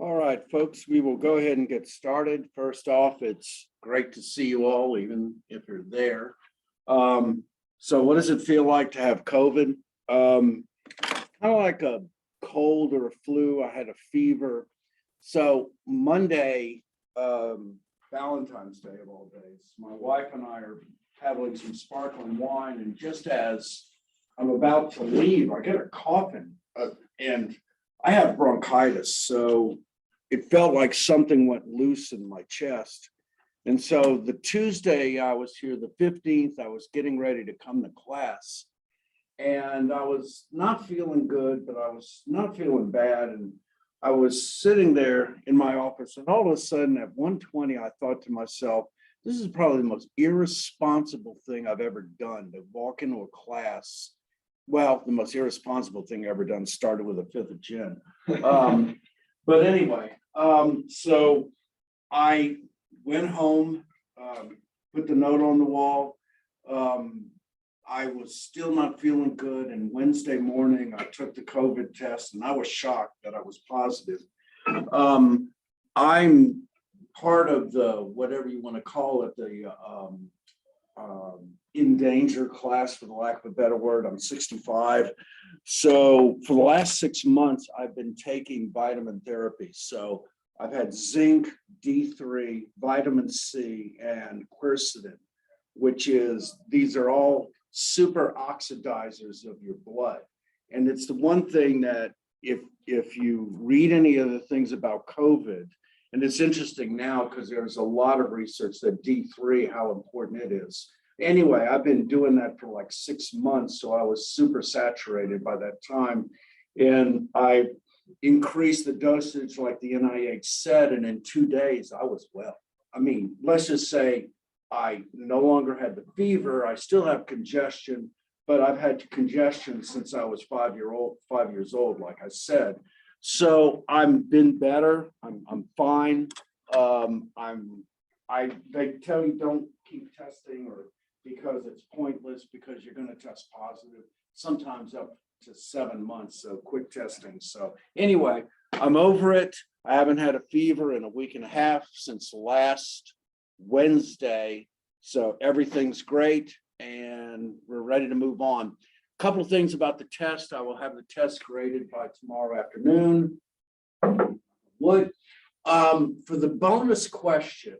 All right, folks, we will go ahead and get started. First off, it's great to see you all, even if you're there. So what does it feel like to have COVID? Kind of like a cold or a flu. I had a fever. So Monday, Valentine's Day of all days, my wife and I are having some sparkling wine, and just as I'm about to leave, I get a coughing, and I have bronchitis, so it felt like something went loose in my chest. And so the Tuesday I was here, the 15th, I was getting ready to come to class, and I was not feeling good, but I was not feeling bad. And I was sitting there in my office, and all of a sudden at 1:20, I thought to myself, this is probably the most irresponsible thing I've ever done, to walk into a class. Well, the most irresponsible thing I've ever done started with a fifth of gin. But anyway, so I went home, put the note on the wall. I was still not feeling good. And Wednesday morning, I took the COVID test, and I was shocked that I was positive. I'm part of the, whatever you want to call it, the in danger class, for the lack of a better word. I'm 65. So for the last 6 months, I've been taking vitamin therapy. So I've had zinc, D3, vitamin C, and quercetin, which is, these are all super oxidizers of your blood. And it's the one thing that if you read any of the things about COVID, and it's interesting now because there's a lot of research that D3, how important it is. Anyway, I've been doing that for like 6 months, so I was super saturated by that time. And I increased the dosage like the NIH said, and in 2 days, I was well. I mean, let's just say I no longer had the fever. I still have congestion, but I've had congestion since I was 5 years old, like I said. So I've been better. I'm fine. They tell you don't keep testing, or because it's pointless, because you're going to test positive sometimes up to 7 months. So quit testing. So anyway, I'm over it. I haven't had a fever in a week and a half since last Wednesday. So everything's great, and we're ready to move on. A couple of things about the test. I will have the test graded by tomorrow afternoon. For the bonus question,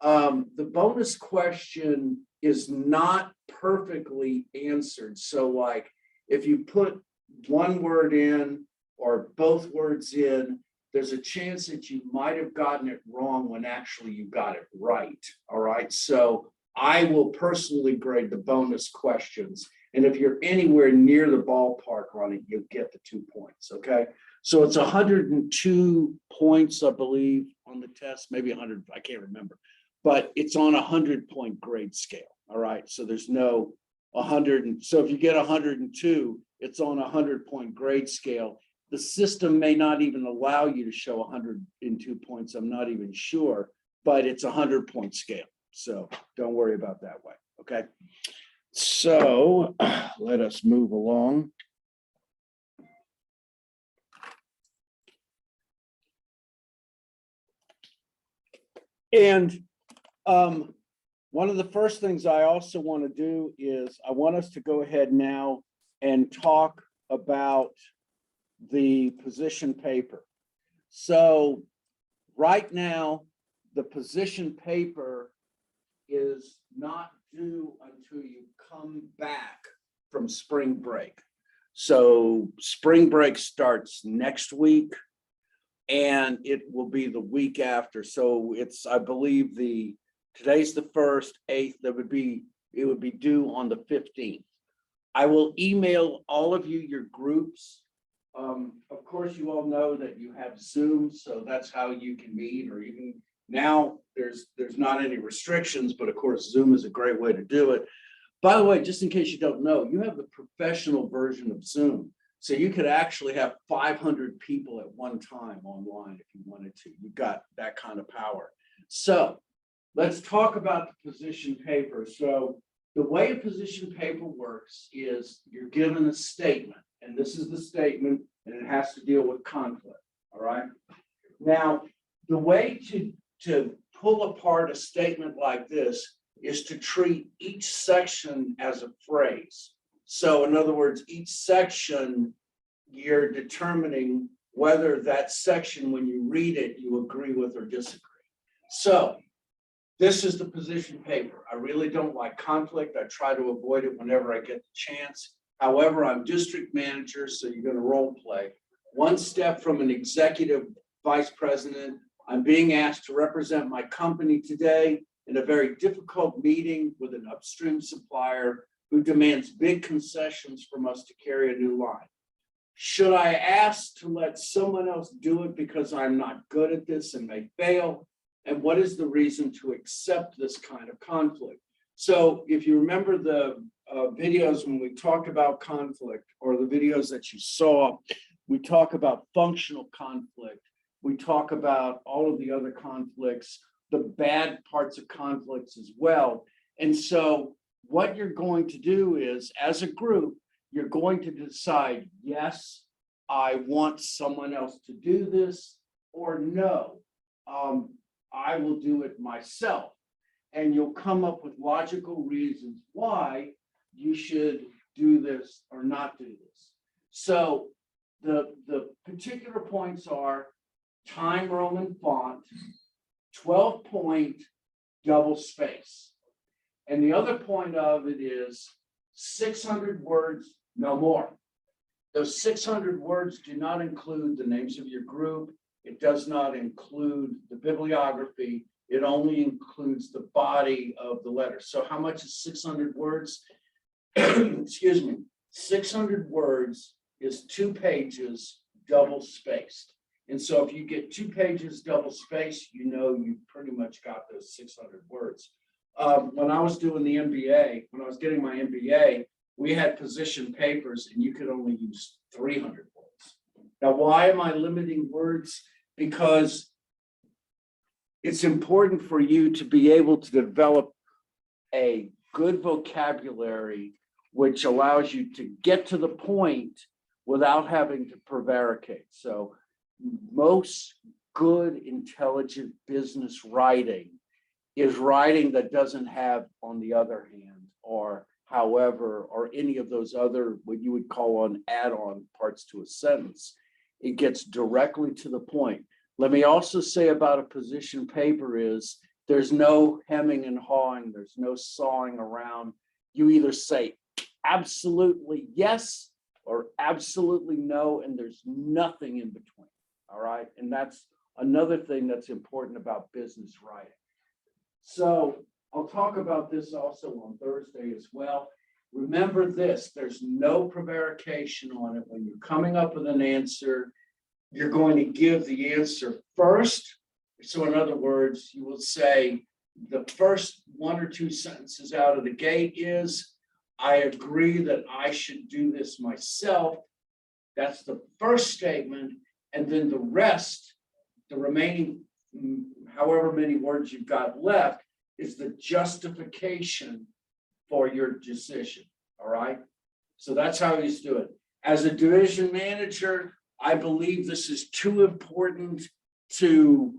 the bonus question is not perfectly answered. So like if you put one word in or both words in, there's a chance that you might have gotten it wrong when actually you got it right. All right. So I will personally grade the bonus questions. And if you're anywhere near the ballpark on it, you'll get the 2 points. Okay. So it's 102 points, I believe, on the test, maybe 100, I can't remember, but it's on a 100-point grade scale. All right. So there's no 100. So if you get 102, it's on a 100-point grade scale. The system may not even allow you to show 102 points. I'm not even sure, but it's a 100-point scale. So don't worry about that way. Okay. So let us move along. And one of the first things I also want to do is I want us to go ahead now and talk about the position paper. So right now, the position paper is not due until you come back from spring break. So spring break starts next week, and it will be the week after. So it's, I believe today's the 1st, 8th, it would be due on the 15th. I will email all of you your groups. Of course, you all know that you have Zoom, so that's how you can meet, or even now there's not any restrictions, but of course, Zoom is a great way to do it. By the way, just in case you don't know, you have the professional version of Zoom. So you could actually have 500 people at one time online if you wanted to. You've got that kind of power. So let's talk about the position paper. So the way a position paper works is you're given a statement, and this is the statement, and it has to deal with conflict. All right. Now, the way to pull apart a statement like this is to treat each section as a phrase. So in other words, each section, you're determining whether that section, when you read it, you agree with or disagree. So this is the position paper. I really don't like conflict. I try to avoid it whenever I get the chance. However, I'm district manager, so you're going to role play. One step from an executive vice president, I'm being asked to represent my company today in a very difficult meeting with an upstream supplier who demands big concessions from us to carry a new line. Should I ask to let someone else do it because I'm not good at this and may fail? And what is the reason to accept this kind of conflict? So if you remember the videos when we talked about conflict, or the videos that you saw, we talk about functional conflict. We talk about all of the other conflicts, the bad parts of conflicts as well. And so what you're going to do is, as a group, you're going to decide, yes, I want someone else to do this, or no, I will do it myself. And you'll come up with logical reasons why you should do this or not do this. So the particular points are time Roman font, 12-point double space. And the other point of it is 600 words, no more. Those 600 words do not include the names of your group. It does not include the bibliography. It only includes the body of the letter. So how much is 600 words? Excuse me. 600 words is 2 pages double spaced. And so if you get 2 pages double spaced, you know you pretty much got those 600 words. When I was doing the MBA, when I was getting my MBA, we had position papers and you could only use 300 words. Now, why am I limiting words? Because it's important for you to be able to develop a good vocabulary, which allows you to get to the point without having to prevaricate. So most good, intelligent business writing is writing that doesn't have, on the other hand, or however, or any of those other, what you would call on add-on parts to a sentence. It gets directly to the point. Let me also say about a position paper is there's no hemming and hawing. There's no sawing around. You either say absolutely yes or absolutely no, and there's nothing in between. All right. And that's another thing that's important about business writing. So I'll talk about this also on Thursday as well. Remember this, there's no prevarication on it. When you're coming up with an answer, you're going to give the answer first. So in other words, you will say the first 1 or 2 sentences out of the gate is, I agree that I should do this myself. That's the first statement. And then the rest, the remaining, however many words you've got left, is the justification for your decision. All right. So that's how you do it. As a division manager, I believe this is too important to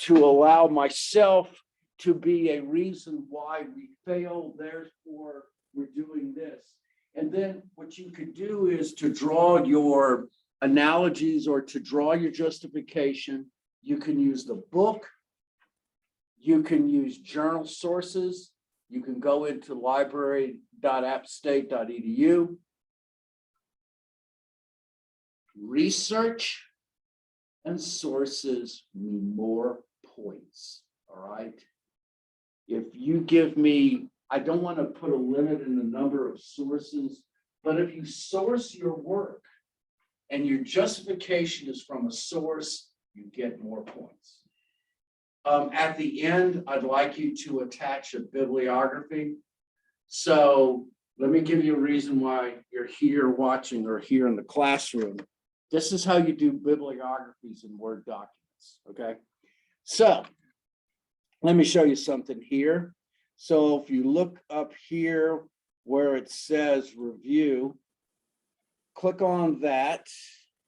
allow myself to be a reason why we fail. Therefore, we're doing this. And then what you could do is to draw your analogies or to draw your justification. You can use the book. You can use journal sources. You can go into library.appstate.edu. Research and sources mean more points. All right. If you give me, I don't want to put a limit in the number of sources, but if you source your work and your justification is from a source, you get more points. At the end, I'd like you to attach a bibliography. So let me give you a reason why you're here watching or here in the classroom. This is how you do bibliographies in Word documents, okay? So let me show you something here. So if you look up here where it says review, click on that,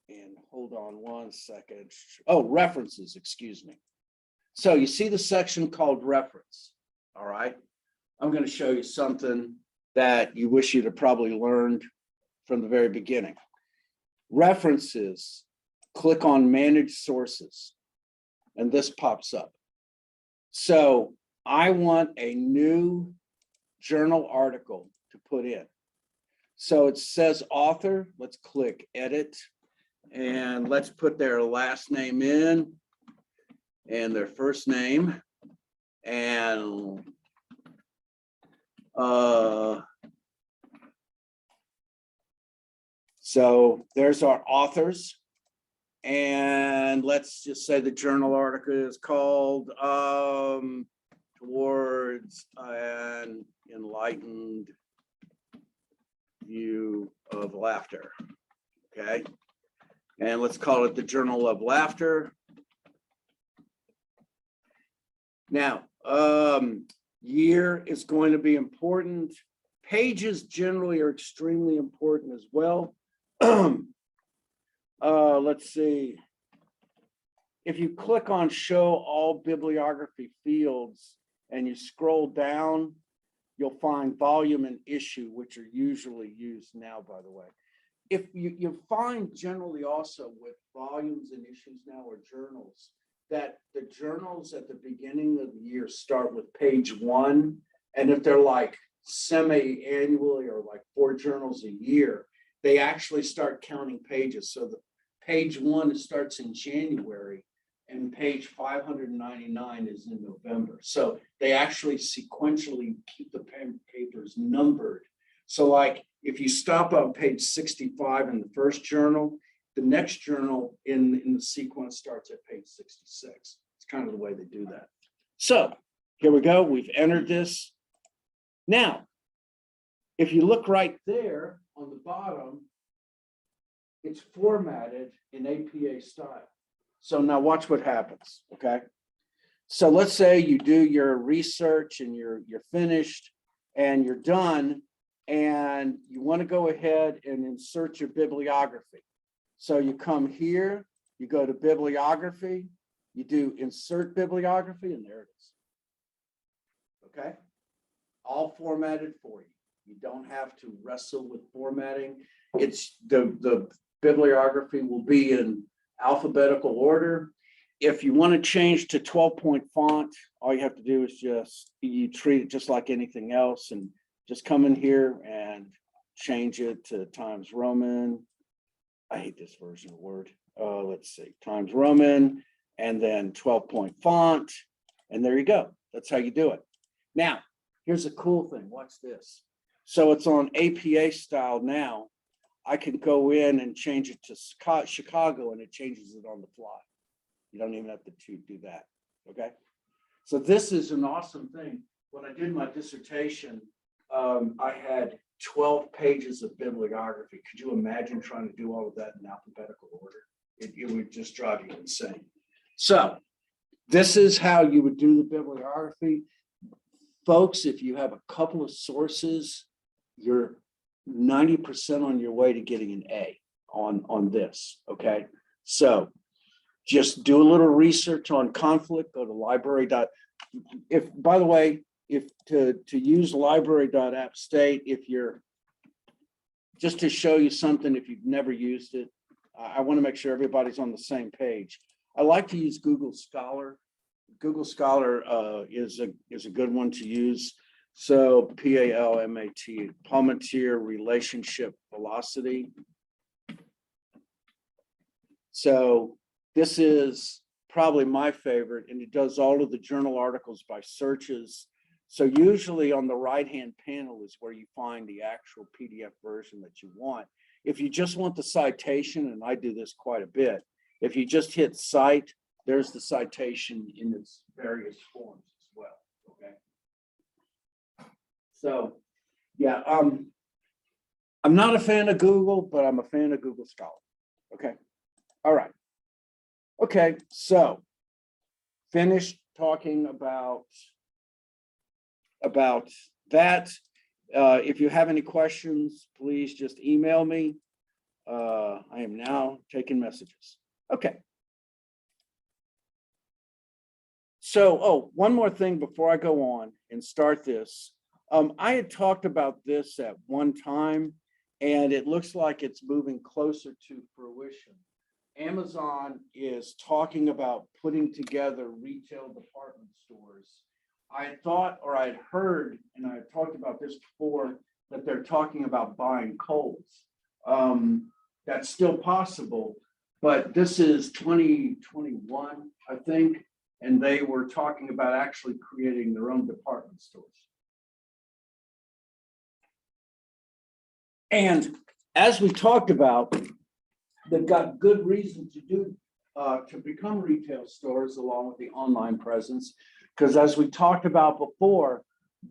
And hold on one second. Oh, references, excuse me. So you see the section called reference, all right? I'm going to show you something that you wish you'd have probably learned from the very beginning. References, click on manage sources, and this pops up. So I want a new journal article to put in. So it says author, let's click edit, and let's put their last name in and their first name, and so there's our authors, and let's just say the journal article is called Towards an Enlightened View of Laughter, okay? And let's call it the Journal of Laughter. Now, year is going to be important. Pages generally are extremely important as well. Let's see. If you click on show all bibliography fields and you scroll down, you'll find volume and issue, which are usually used now, by the way. If you find generally also with volumes and issues now or journals, that the journals at the beginning of the year start with page 1. And if they're like semi-annually or like 4 journals a year, they actually start counting pages. So the page 1 starts in January and page 599 is in November. So they actually sequentially keep the papers numbered. So like if you stop on page 65 in the first journal, the next journal in the sequence starts at page 66. It's kind of the way they do that. So here we go. We've entered this. Now, if you look right there on the bottom, it's formatted in APA style. So now watch what happens, okay? So let's say you do your research and you're finished and you're done and you want to go ahead and insert your bibliography. So you come here, you go to bibliography, you do insert bibliography, and there it is. Okay? All formatted for you. You don't have to wrestle with formatting. It's the bibliography will be in alphabetical order. If you want to change to 12-point font, all you have to do is you treat it just like anything else and just come in here and change it to Times Roman. I hate this version of Word. Let's see, Times Roman, and then 12-point font, and there you go. That's how you do it. Now, here's a cool thing. Watch this. So it's on APA style now. I can go in and change it to Chicago, and it changes it on the fly. You don't even have to do that, okay? So this is an awesome thing. When I did my dissertation, I had 12 pages of bibliography. Could you imagine trying to do all of that in alphabetical order? It would just drive you insane. So this is how you would do the bibliography. Folks, if you have a couple of sources, you're 90% on your way to getting an A on this, okay? So just do a little research on conflict, go to library. By the way, if to use library.appstate, if you're, just to show you something, if you've never used it, I want to make sure everybody's on the same page. I like to use Google Scholar. Google Scholar is a good one to use. So PALMAT, Palmatier Relationship Velocity. So this is probably my favorite, and it does all of the journal articles by searches. So usually on the right-hand panel is where you find the actual PDF version that you want. If you just want the citation, and I do this quite a bit, if you just hit cite, there's the citation in its various forms as well, okay? So, yeah, I'm not a fan of Google, but I'm a fan of Google Scholar, okay? All right. Okay, so finished talking about that. If you have any questions, please just email me. I am now taking messages. Okay. So, one more thing before I go on and start this. I had talked about this at one time, and it looks like it's moving closer to fruition. Amazon is talking about putting together retail department stores. I thought, or I'd heard, and I've talked about this before, that they're talking about buying Kohl's. That's still possible, but this is 2021, I think, and they were talking about actually creating their own department stores. And as we talked about, they've got good reason to become retail stores along with the online presence, because as we talked about before,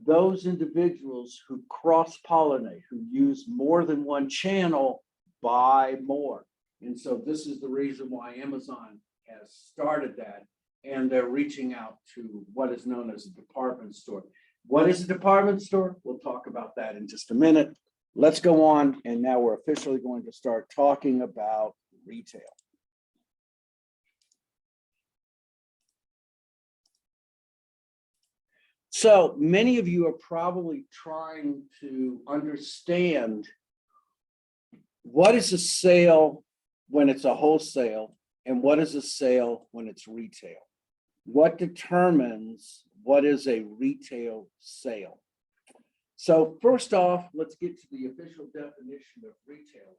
those individuals who cross-pollinate, who use more than one channel, buy more. And so this is the reason why Amazon has started that, and they're reaching out to what is known as a department store. What is a department store? We'll talk about that in just a minute. Let's go on, and now we're officially going to start talking about retail. So many of you are probably trying to understand what is a sale when it's a wholesale and what is a sale when it's retail. What determines what is a retail sale? So first off, let's get to the official definition of retailing.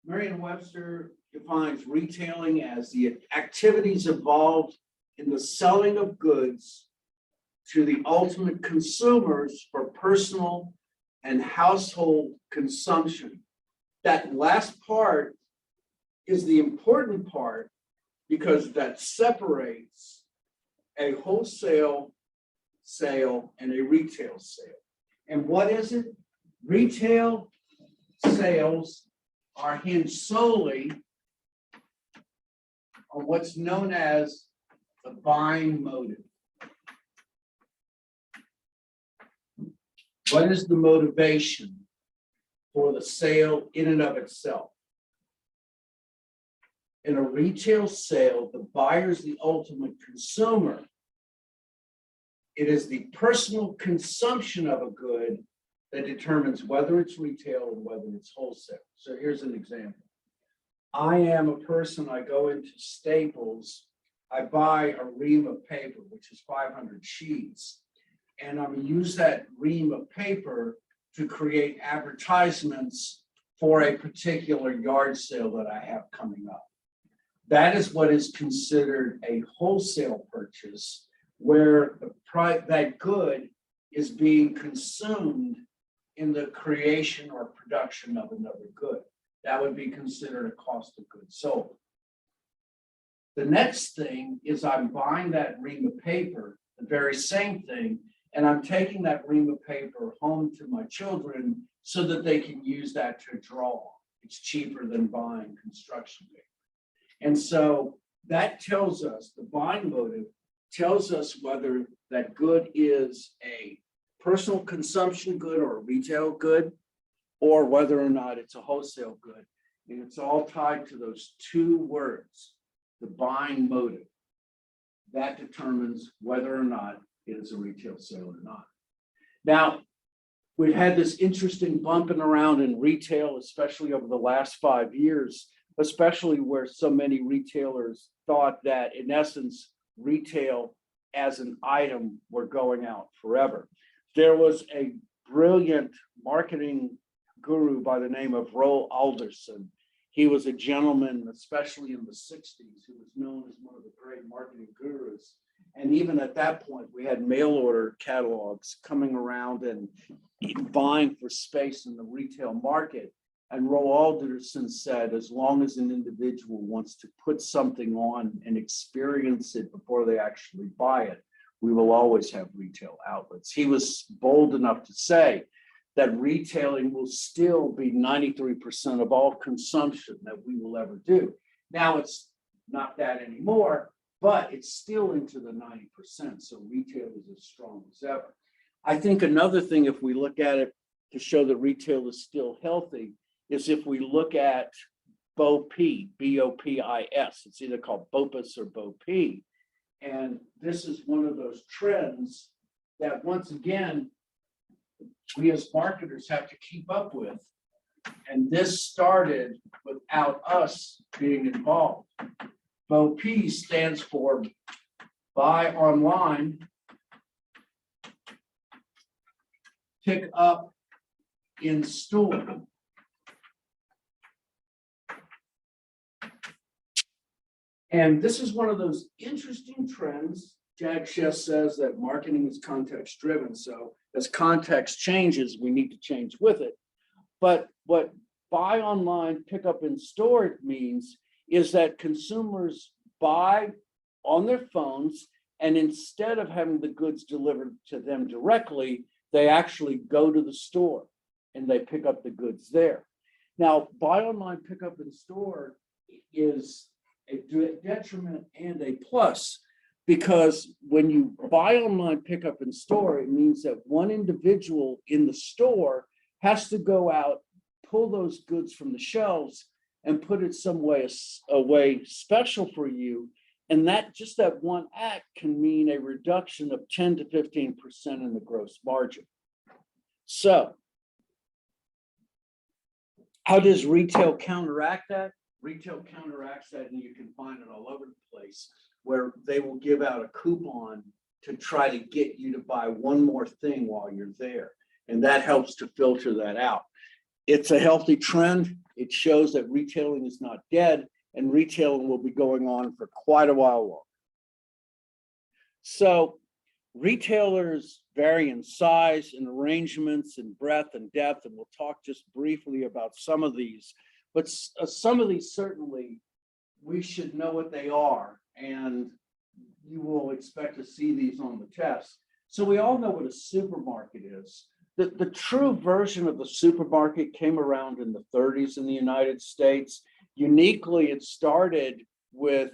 Merriam-Webster defines retailing as the activities involved in the selling of goods to the ultimate consumers for personal and household consumption. That last part is the important part because that separates a wholesale sale and a retail sale. And what is it? Retail sales are hinged solely on what's known as the buying motive. What is the motivation for the sale in and of itself? In a retail sale, the buyer is the ultimate consumer. It is the personal consumption of a good that determines whether it's retail and whether it's wholesale. So here's an example. I am a person, I go into Staples, I buy a ream of paper, which is 500 sheets, and I'm going to use that ream of paper to create advertisements for a particular yard sale that I have coming up. That is what is considered a wholesale purchase, where that good is being consumed in the creation or production of another good. That would be considered a cost of goods sold. The next thing is I'm buying that ream of paper, the very same thing, and I'm taking that ream of paper home to my children so that they can use that to draw. It's cheaper than buying construction paper. And so that tells us, the buying motive tells us whether that good is a personal consumption good or a retail good, or whether or not it's a wholesale good. And it's all tied to those two words, the buying motive. That determines whether or not it is a retail sale or not. Now, we've had this interesting bumping around in retail, especially over the last 5 years, especially where so many retailers thought that, in essence, retail as an item were going out forever. There was a brilliant marketing guru by the name of Roald Alderson. He was a gentleman, especially in the 60s, who was known as one of the great marketing gurus. And even at that point, we had mail order catalogs coming around and vying for space in the retail market. And Roald Alderson said, as long as an individual wants to put something on and experience it before they actually buy it, we will always have retail outlets. He was bold enough to say that retailing will still be 93% of all consumption that we will ever do. Now it's not that anymore, but it's still into the 90%. So retail is as strong as ever. I think another thing, if we look at it to show that retail is still healthy, is if we look at BOPIS, B-O-P-I-S. It's either called BOPIS or BOP. And this is one of those trends that, once again, we as marketers have to keep up with. And this started without us being involved. BOP stands for buy online, pick up in store. And this is one of those interesting trends. Jack Shess says that marketing is context driven. So as context changes, we need to change with it. But what buy online, pick up in store means is that consumers buy on their phones, and instead of having the goods delivered to them directly, they actually go to the store and they pick up the goods there. Now, buy online, pick up in store is a detriment and a plus, because when you buy online, pick up in store, it means that one individual in the store has to go out, pull those goods from the shelves and put it some way away special for you. And that just that one act can mean a reduction of 10 to 15% in the gross margin. So how does retail counteract that? Retail counteracts that, and you can find it all over the place, where they will give out a coupon to try to get you to buy one more thing while you're there. And that helps to filter that out. It's a healthy trend. It shows that retailing is not dead, and retailing will be going on for quite a while longer. So retailers vary in size and arrangements and breadth and depth, and we'll talk just briefly about some of these. But some of these, certainly, we should know what they are, and you will expect to see these on the test. So we all know what a supermarket is. The true version of the supermarket came around in the 30s in the United States. Uniquely, it started with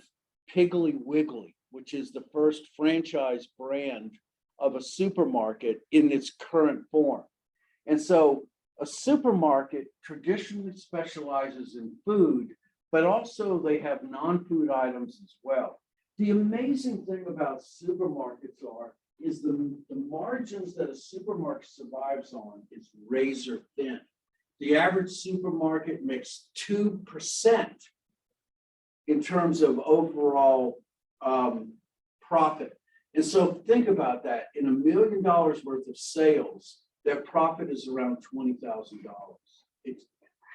Piggly Wiggly, which is the first franchise brand of a supermarket in its current form. And so a supermarket traditionally specializes in food, but also they have non-food items as well. The amazing thing about supermarkets is the margins that a supermarket survives on is razor thin. The average supermarket makes 2% in terms of overall profit. And so think about that. In $1 million worth of sales, their profit is around $20,000. It's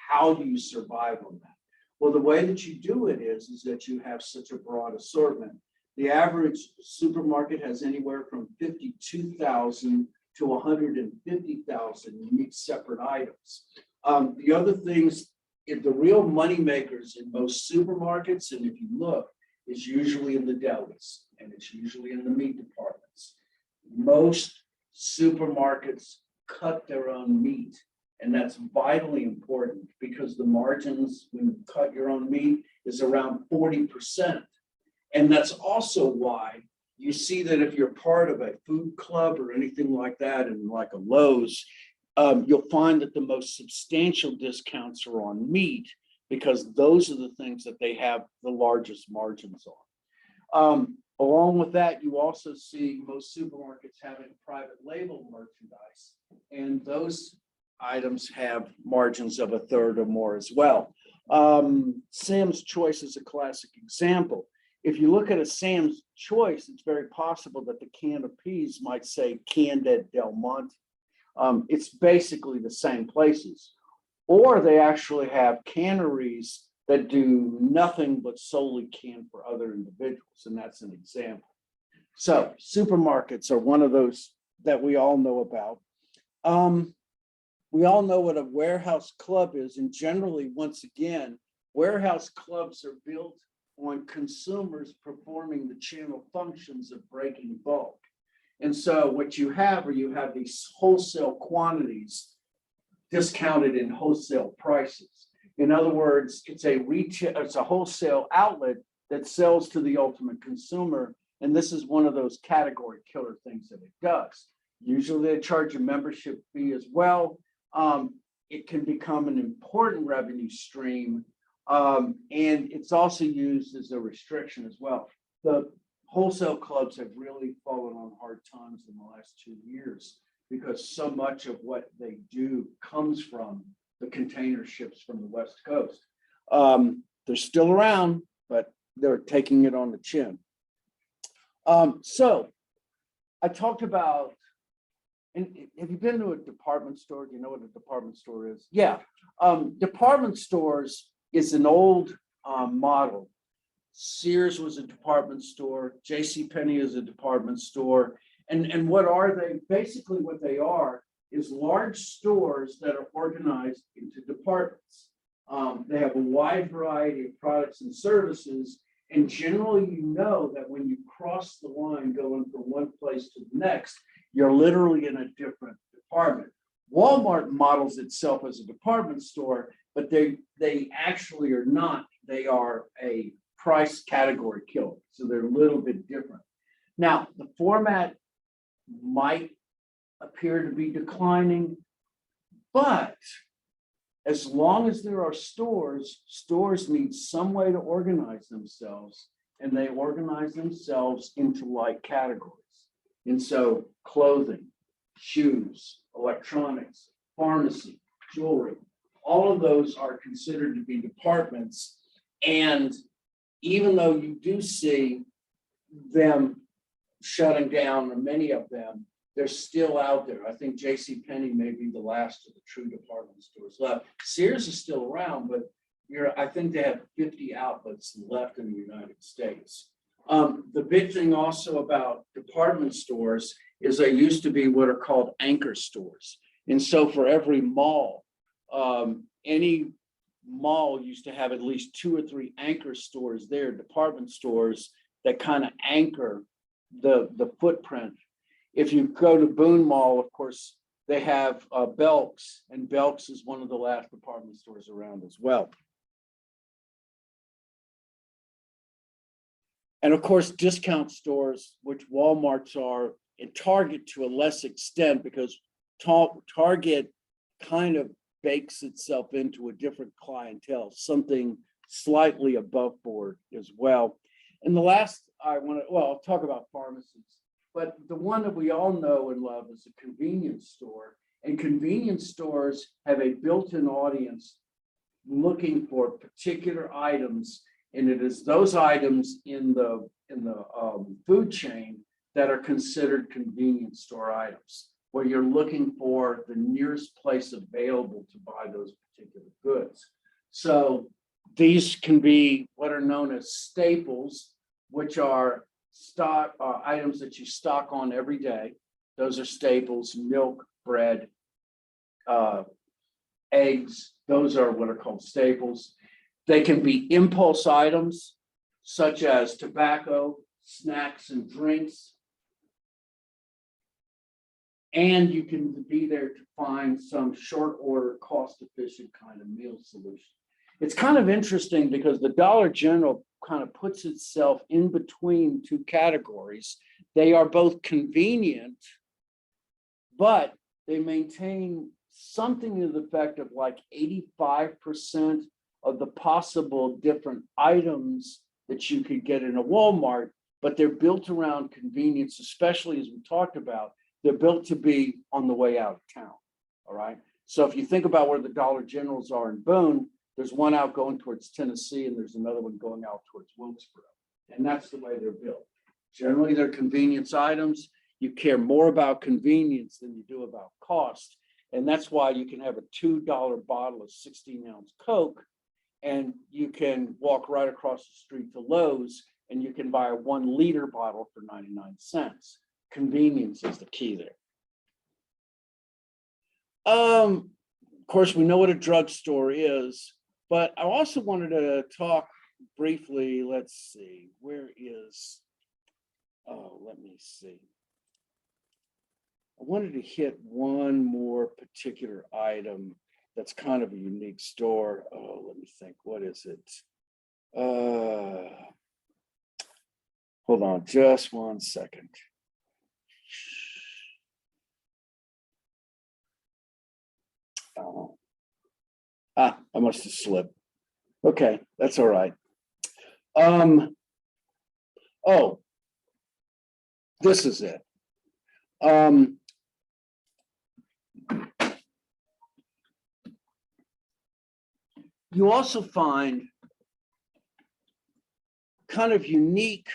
how do you survive on that? Well, the way that you do it is that you have such a broad assortment. The average supermarket has anywhere from 52,000 to 150,000 unique separate items. The other things, the real money makers in most supermarkets, and if you look, is usually in the delis, and it's usually in the meat departments. Most supermarkets cut their own meat, and that's vitally important because the margins when you cut your own meat is around 40%. And that's also why you see that if you're part of a food club or anything like that, and like a Lowe's, you'll find that the most substantial discounts are on meat, because those are the things that they have the largest margins on. Along with that, you also see most supermarkets having private label merchandise, and those items have margins of a third or more as well. Sam's Choice is a classic example. If you look at a Sam's Choice, it's very possible that the can of peas might say canned at Del Monte. It's basically the same places. Or they actually have canneries that do nothing but solely can for other individuals, and that's an example. So supermarkets are one of those that we all know about. We all know what a warehouse club is, and generally, once again, warehouse clubs are built on consumers performing the channel functions of breaking bulk. And so what you have these wholesale quantities discounted in wholesale prices. In other words, it's a wholesale outlet that sells to the ultimate consumer. And this is one of those category killer things that it does. Usually they charge a membership fee as well. it can become an important revenue stream. And it's also used as a restriction as well. The wholesale clubs have really fallen on hard times in the last 2 years because so much of what they do comes from the container ships from the West Coast. They're still around, but they're taking it on the chin. So I talked about, and have you been to a department store? Do you know what a department store is? Yeah. Department stores is an old model. Sears was a department store. JCPenney is a department store. And what are they? Basically what they are is large stores that are organized into departments. They have a wide variety of products and services. And generally, you know that when you cross the line going from one place to the next, you're literally in a different department. Walmart models itself as a department store, but they actually are not. They are a price category killer. So they're a little bit different. Now, the format might appear to be declining, but as long as there are stores, stores need some way to organize themselves, and they organize themselves into like categories. And so clothing, shoes, electronics, pharmacy, jewelry, all of those are considered to be departments. And even though you do see them shutting down, or many of them, they're still out there. I think JCPenney may be the last of the true department stores left. Sears is still around, but I think they have 50 outlets left in the United States. The big thing also about department stores is they used to be what are called anchor stores. And so for every mall, any mall used to have at least 2 or 3 anchor stores there, department stores that kind of anchor the footprint. If you go to Boone Mall, of course, they have Belk's, and Belk's is one of the last department stores around as well. And of course, discount stores, which Walmart's are, and Target to a less extent, because Target kind of bakes itself into a different clientele, something slightly above board as well. And the last I'll talk about pharmacies, but the one that we all know and love is a convenience store. And convenience stores have a built-in audience looking for particular items, and it is those items in the food chain that are considered convenience store items, where you're looking for the nearest place available to buy those particular goods. So these can be what are known as staples, which are stock items that you stock on every day. Those are staples: milk, bread, eggs. Those are what are called staples. They can be impulse items, such as tobacco, snacks, and drinks. And you can be there to find some short order, cost-efficient kind of meal solution. It's kind of interesting because the Dollar General kind of puts itself in between 2 categories. They are both convenient, but they maintain something to the effect of like 85% of the possible different items that you could get in a Walmart, but they're built around convenience, especially as we talked about. They're built to be on the way out of town, all right? So if you think about where the Dollar Generals are in Boone, there's one out going towards Tennessee, and there's another one going out towards Wilkesboro. And that's the way they're built. Generally, they're convenience items. You care more about convenience than you do about cost. And that's why you can have a $2 bottle of 16-ounce Coke, and you can walk right across the street to Lowe's, and you can buy a 1-liter bottle for 99 cents. Convenience is the key there. Of course, we know what a drugstore is, but I also wanted to talk briefly. Let's see, where is, let me see. I wanted to hit one more particular item that's kind of a unique store. Let me think, what is it? Hold on just one second. I must have slipped. Okay, that's all right. Oh, this is it. You also find kind of unique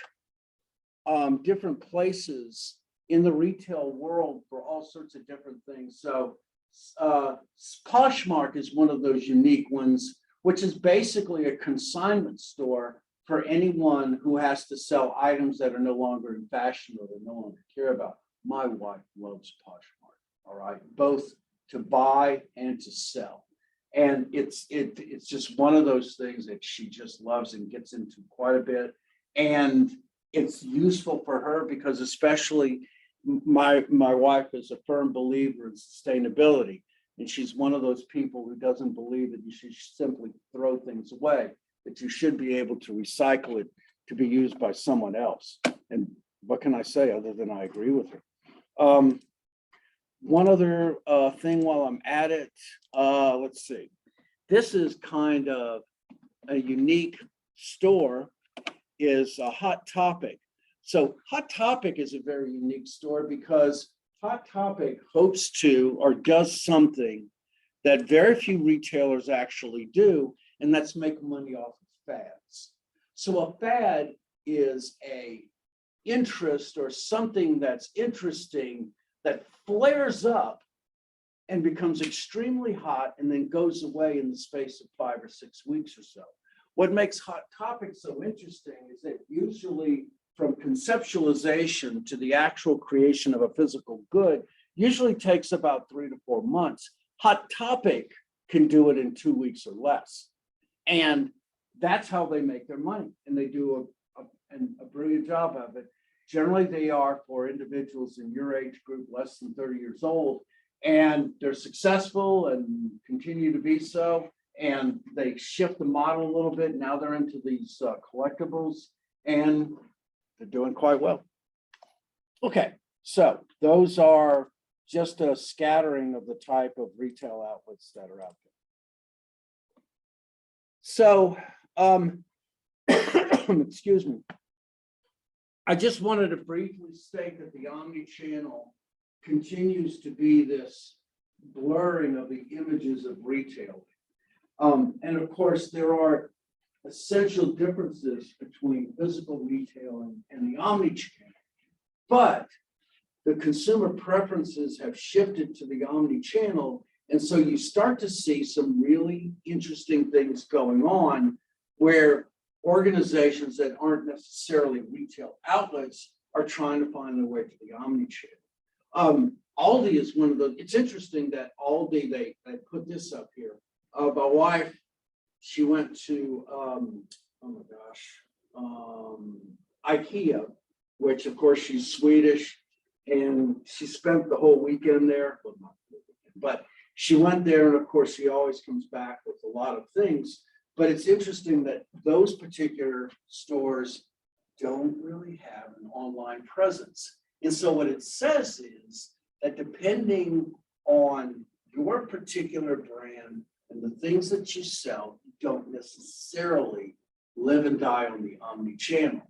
different places in the retail world for all sorts of different things. So Poshmark is one of those unique ones, which is basically a consignment store for anyone who has to sell items that are no longer in fashion or they no longer care about. My wife loves Poshmark, all right, both to buy and to sell. And it's just one of those things that she just loves and gets into quite a bit. And it's useful for her because especially my wife is a firm believer in sustainability. And she's one of those people who doesn't believe that you should simply throw things away, that you should be able to recycle it to be used by someone else. And what can I say other than I agree with her? One other thing while I'm at it, let's see. This is kind of a unique store, is a Hot Topic. So Hot Topic is a very unique store because Hot Topic hopes to or does something that very few retailers actually do, and that's make money off of fads. So a fad is a interest or something that's interesting that flares up and becomes extremely hot and then goes away in the space of 5 or 6 weeks or so. What makes Hot Topic so interesting is that usually from conceptualization to the actual creation of a physical good usually takes about 3 to 4 months. Hot Topic can do it in 2 weeks or less. And that's how they make their money. And they do a brilliant job of it. Generally, they are for individuals in your age group, less than 30 years old, and they're successful and continue to be so. And they shift the model a little bit. Now they're into these collectibles, and they're doing quite well. Okay, so those are just a scattering of the type of retail outlets that are out there. So, excuse me. I just wanted to briefly state that the Omnichannel continues to be this blurring of the images of retailing. And of course, there are essential differences between physical retailing and the Omnichannel, but the consumer preferences have shifted to the Omnichannel. And so you start to see some really interesting things going on where organizations that aren't necessarily retail outlets are trying to find their way to the Omnichannel. Aldi is one of those. It's interesting that Aldi, they put this up here. My wife, she went to, IKEA, which of course she's Swedish, and she spent the whole weekend there, well, not the weekend, but she went there, and of course she always comes back with a lot of things. But it's interesting that those particular stores don't really have an online presence. And so what it says is that depending on your particular brand and the things that you sell, you don't necessarily live and die on the Omnichannel.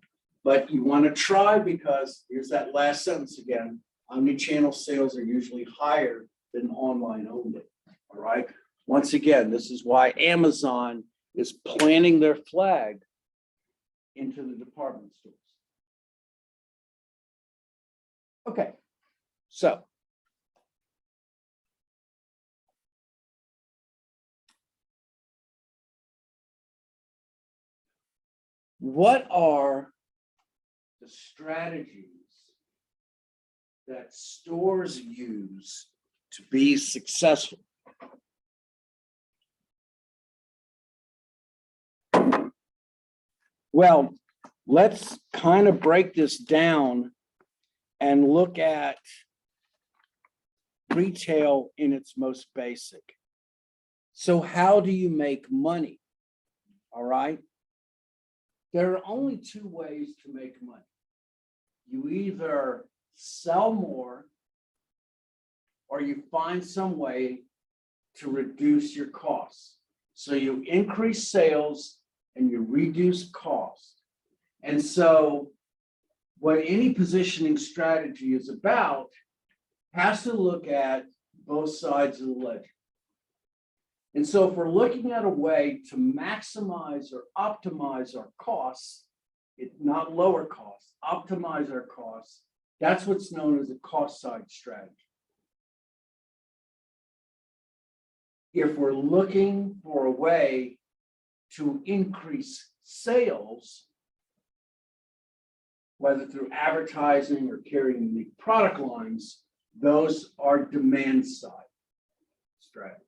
But you want to try, because here's that last sentence again, Omnichannel sales are usually higher than online only, all right? Once again, this is why Amazon is planting their flag into the department stores. Okay, so what are the strategies that stores use to be successful? Well, let's kind of break this down and look at retail in its most basic. So how do you make money? All right. There are only two ways to make money. You either sell more or you find some way to reduce your costs. So you increase sales and you reduce cost. And so what any positioning strategy is about has to look at both sides of the ledger. And so if we're looking at a way to maximize or optimize our costs, not lower costs, optimize our costs, that's what's known as a cost side strategy. If we're looking for a way to increase sales, whether through advertising or carrying unique product lines, those are demand side strategies.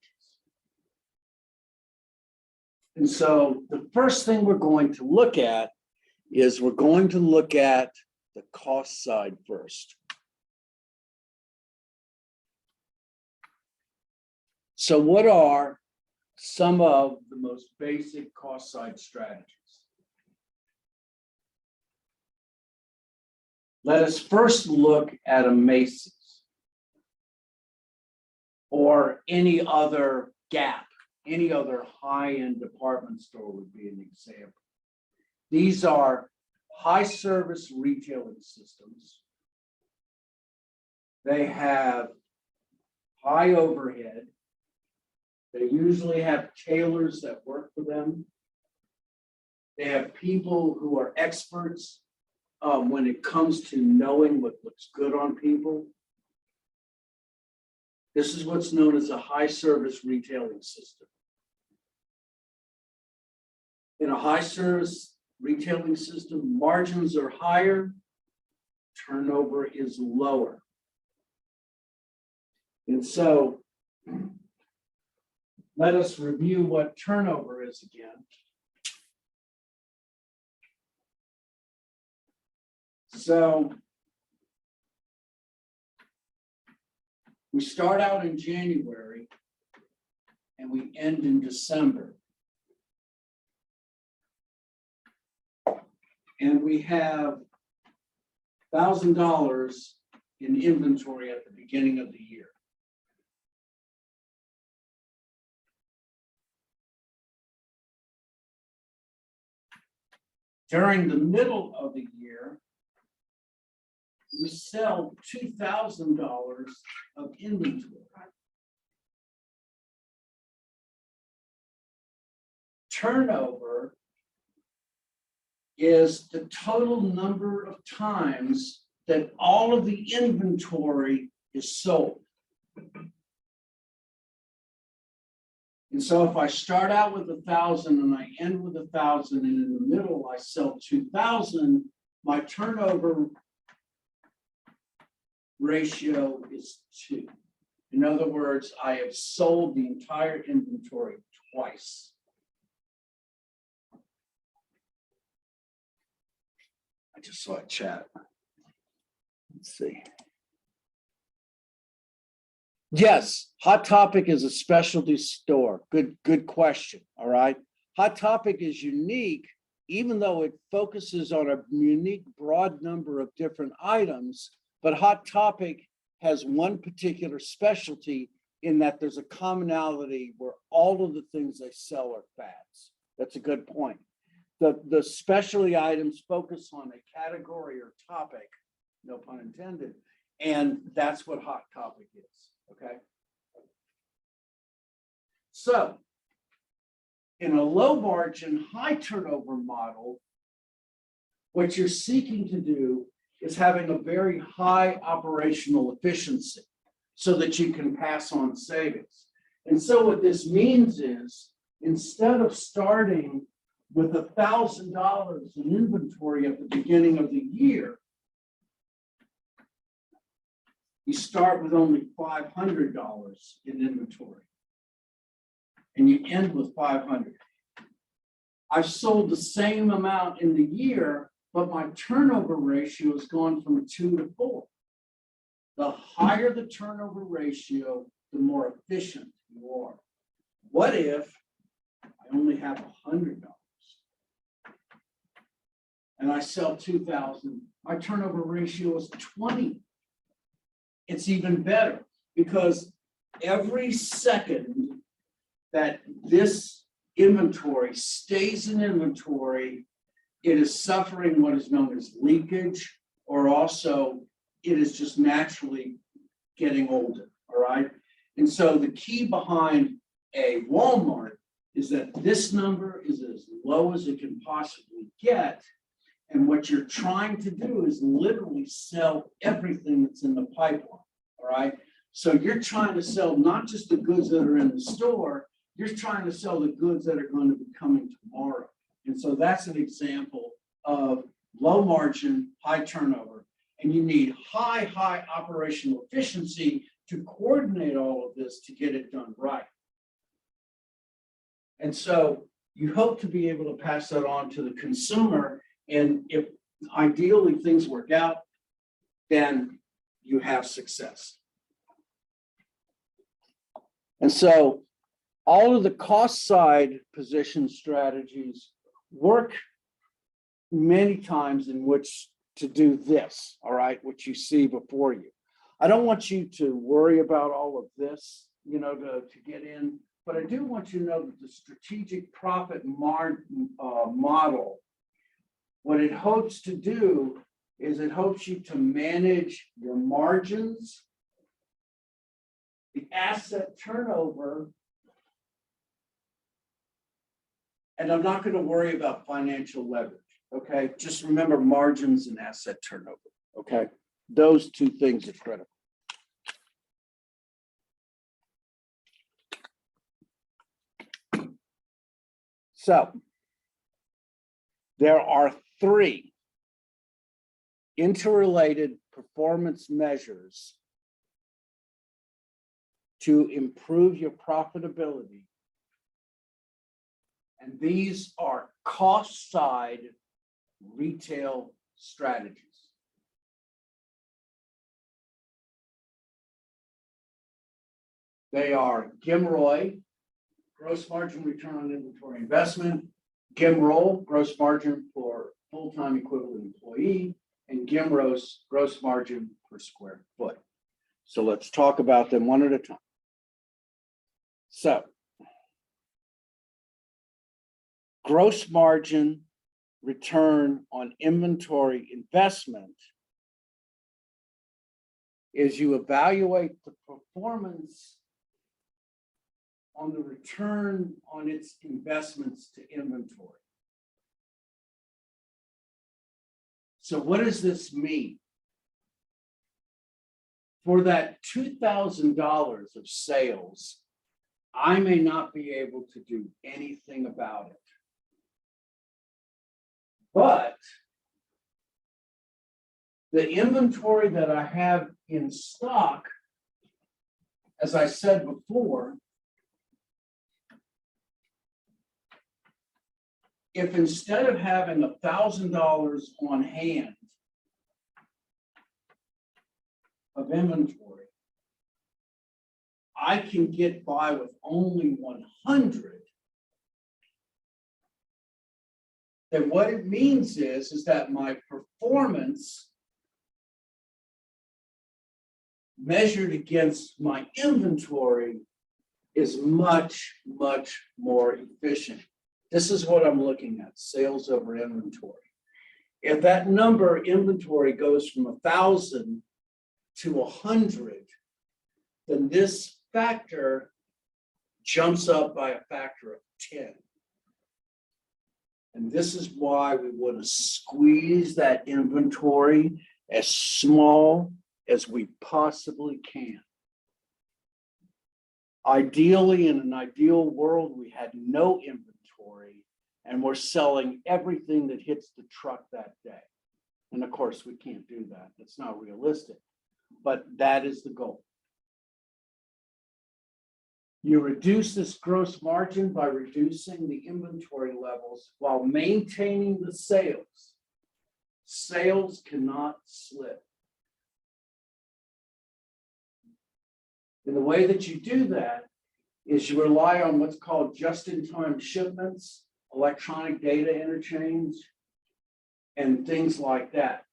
And so the first thing we're going to look at is we're going to look at the cost side first. So what are some of the most basic cost side strategies? Let us first look at a Macy's or any other Gap, any other high-end department store would be an example. These are high-service retailing systems. They have high overhead. They usually have tailors that work for them. They have people who are experts when it comes to knowing what looks good on people. This is what's known as a high-service retailing system. In a high-service retailing system, margins are higher, turnover is lower. And so, let us review what turnover is again. So, we start out in January and we end in December. And we have $1,000 in inventory at the beginning of the year. During the middle of the year, we sell $2,000 of inventory. Turnover is the total number of times that all of the inventory is sold. And so if I start out with 1,000 and I end with 1,000 and in the middle I sell 2,000, my turnover ratio is 2. In other words, I have sold the entire inventory twice. I just saw a chat. Let's see. Yes, Hot Topic is a specialty store. Good question. All right. Hot Topic is unique, even though it focuses on a unique, broad number of different items. But Hot Topic has one particular specialty in that there's a commonality where all of the things they sell are fads. That's a good point. The specialty items focus on a category or topic, no pun intended, and that's what Hot Topic is, okay? So, in a low margin, high turnover model, what you're seeking to do is having a very high operational efficiency so that you can pass on savings. And so what this means is, instead of starting with $1,000 in inventory at the beginning of the year, you start with only $500 in inventory and you end with 500. I've sold the same amount in the year, but my turnover ratio has gone from 2 to 4. The higher the turnover ratio, the more efficient you are. What if I only have $100 and I sell 2,000? My turnover ratio is 20. It's even better because every second that this inventory stays in inventory, it is suffering what is known as leakage, or also it is just naturally getting older, all right? And so the key behind a Walmart is that this number is as low as it can possibly get. And what you're trying to do is literally sell everything that's in the pipeline, all right? So you're trying to sell not just the goods that are in the store, you're trying to sell the goods that are going to be coming tomorrow. And so that's an example of low margin, high turnover. And you need high operational efficiency to coordinate all of this to get it done right. And so you hope to be able to pass that on to the consumer. And if ideally things work out, then you have success. And so all of the cost side position strategies work many times in which to do this, all right, which you see before you. I don't want you to worry about all of this, to get in, but I do want you to know that the strategic profit model, what it hopes to do is it hopes you to manage your margins, the asset turnover, and I'm not going to worry about financial leverage, okay? Just remember margins and asset turnover, okay? Those two things are critical. So, there are 3 interrelated performance measures to improve your profitability. And these are cost side retail strategies. They are GMROI, gross margin return on inventory investment, GMROL, gross margin for full-time equivalent employee, and GMROS, gross margin per square foot. So let's talk about them one at a time. So, gross margin return on inventory investment is you evaluate the performance on the return on its investments to inventory. So what does this mean? For that $2,000 of sales, I may not be able to do anything about it. But the inventory that I have in stock, as I said before, if instead of having $1,000 on hand of inventory, I can get by with only 100, then what it means is that my performance measured against my inventory is much more efficient. This is what I'm looking at, sales over inventory. If that number inventory goes from 1,000 to 100, then this factor jumps up by a factor of 10. And this is why we want to squeeze that inventory as small as we possibly can. Ideally, in an ideal world, we had no inventory and we're selling everything that hits the truck that day. And of course, we can't do that. That's not realistic, but that is the goal. You reduce this gross margin by reducing the inventory levels while maintaining the sales. Sales cannot slip. And the way that you do that is you rely on what's called just-in-time shipments, electronic data interchange, and things like that.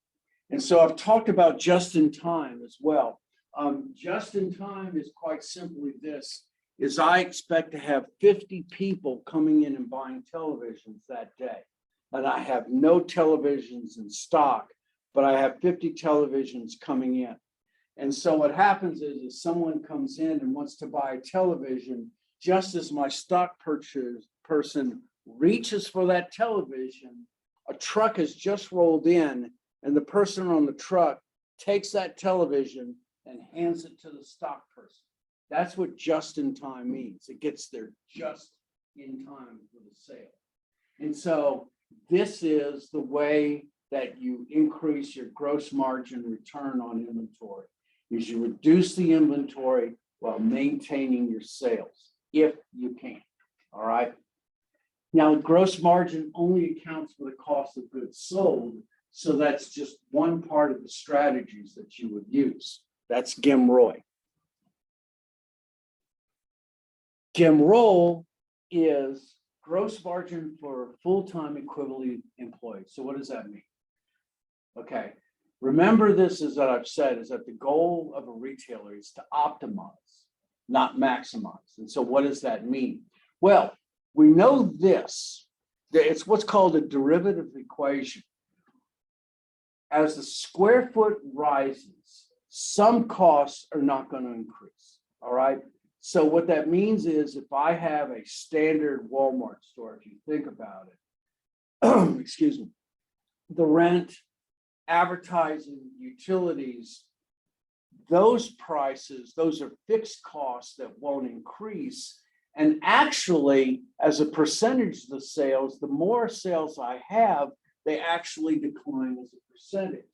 And so I've talked about just-in-time as well. Just-in-time is quite simply this. is I expect to have 50 people coming in and buying televisions that day. And I have no televisions in stock, but I have 50 televisions coming in. And so what happens is someone comes in and wants to buy a television, just as my stock purchase person reaches for that television, a truck has just rolled in, and the person on the truck takes that television and hands it to the stock person. That's what just in time means. It gets there just in time for the sale. And so this is the way that you increase your gross margin return on inventory, is you reduce the inventory while maintaining your sales, if you can. All right. Now, gross margin only accounts for the cost of goods sold. So that's just one part of the strategies that you would use. That's GMROI. GMROI is gross margin for full-time equivalent employees. So what does that mean? Okay. Remember, this is what I've said, is that the goal of a retailer is to optimize, not maximize. And so what does that mean? Well, we know this, that it's what's called a derivative equation. As the square foot rises, some costs are not going to increase. All right. So what that means is, if I have a standard Walmart store, if you think about it, excuse me, the rent, advertising, utilities, those prices, those are fixed costs that won't increase. And actually, as a percentage of the sales, the more sales I have, they actually decline as a percentage.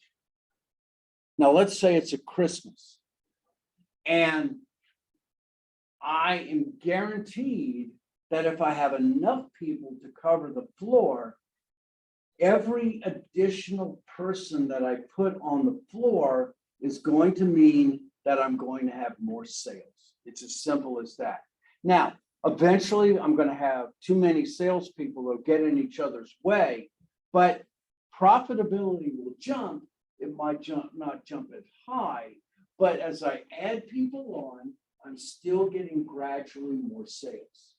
Now, let's say it's a Christmas, and I am guaranteed that if I have enough people to cover the floor, every additional person that I put on the floor is going to mean that I'm going to have more sales. It's as simple as that. Now, eventually, I'm going to have too many salespeople who get in each other's way, but profitability will jump. It might not jump as high, but as I add people on, I'm still getting gradually more sales.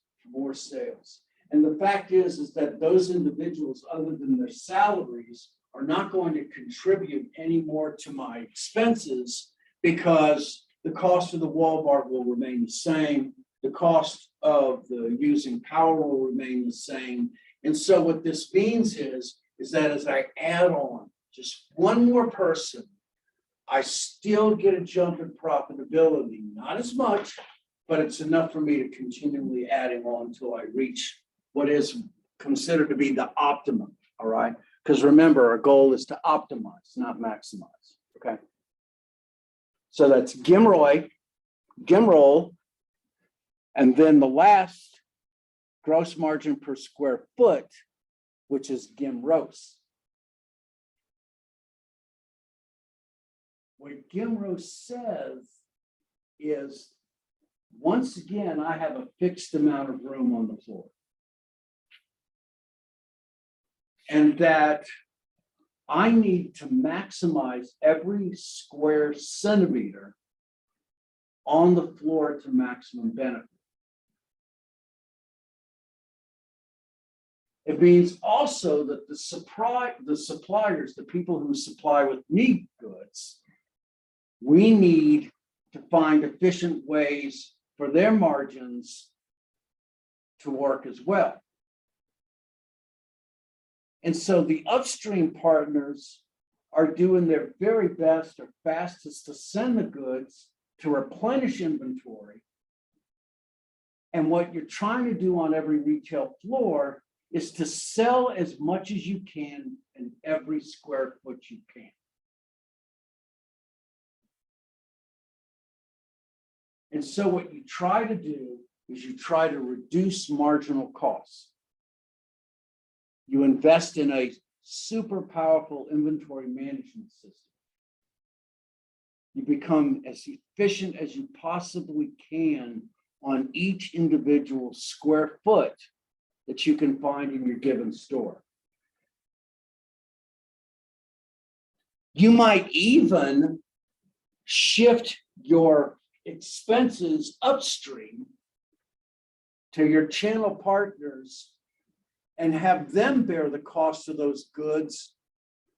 And the fact is that those individuals, other than their salaries, are not going to contribute any more to my expenses, because the cost of the wall bar will remain the same. The cost of the using power will remain the same. And so what this means is that as I add on just one more person, I still get a jump in profitability, not as much, but it's enough for me to continually adding on until I reach what is considered to be the optimum. All right. Because remember, our goal is to optimize, not maximize. Okay. So that's GMROI, GMROI, and then the last, gross margin per square foot, which is GMROS. What GMROS says is, once again, I have a fixed amount of room on the floor, and that I need to maximize every square centimeter on the floor to maximum benefit. It means also that the suppliers, the people who supply with me goods, we need to find efficient ways for their margins to work as well. And so the upstream partners are doing their very best or fastest to send the goods to replenish inventory. And what you're trying to do on every retail floor is to sell as much as you can in every square foot you can. And so what you try to do is you try to reduce marginal costs. You invest in a super powerful inventory management system. You become as efficient as you possibly can on each individual square foot that you can find in your given store. You might even shift your expenses upstream to your channel partners and have them bear the cost of those goods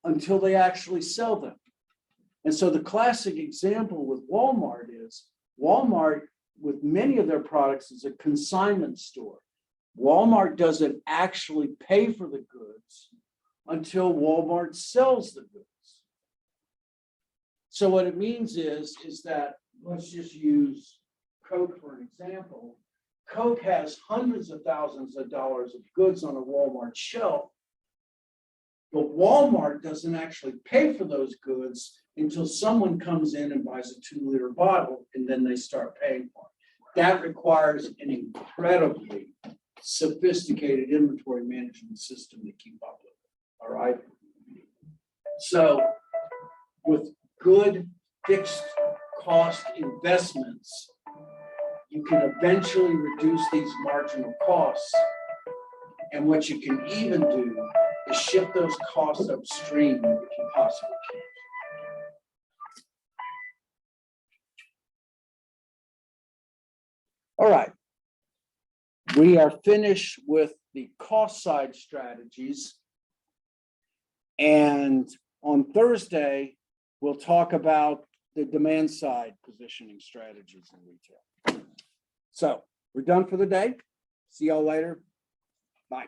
until they actually sell them. And so the classic example with Walmart is Walmart, with many of their products, is a consignment store. Walmart doesn't actually pay for the goods until Walmart sells the goods. So what it means is that, let's just use Coke for an example. Coke has hundreds of thousands of dollars of goods on a Walmart shelf, but Walmart doesn't actually pay for those goods until someone comes in and buys a 2-liter bottle, and then they start paying for it. That requires an incredibly sophisticated inventory management system to keep up with it, all right? So with good fixed cost investments, you can eventually reduce these marginal costs. And what you can even do is shift those costs upstream if you possibly can. All right. We are finished with the cost side strategies. And on Thursday, we'll talk about the demand side positioning strategies in retail. So we're done for the day. See y'all later. Bye.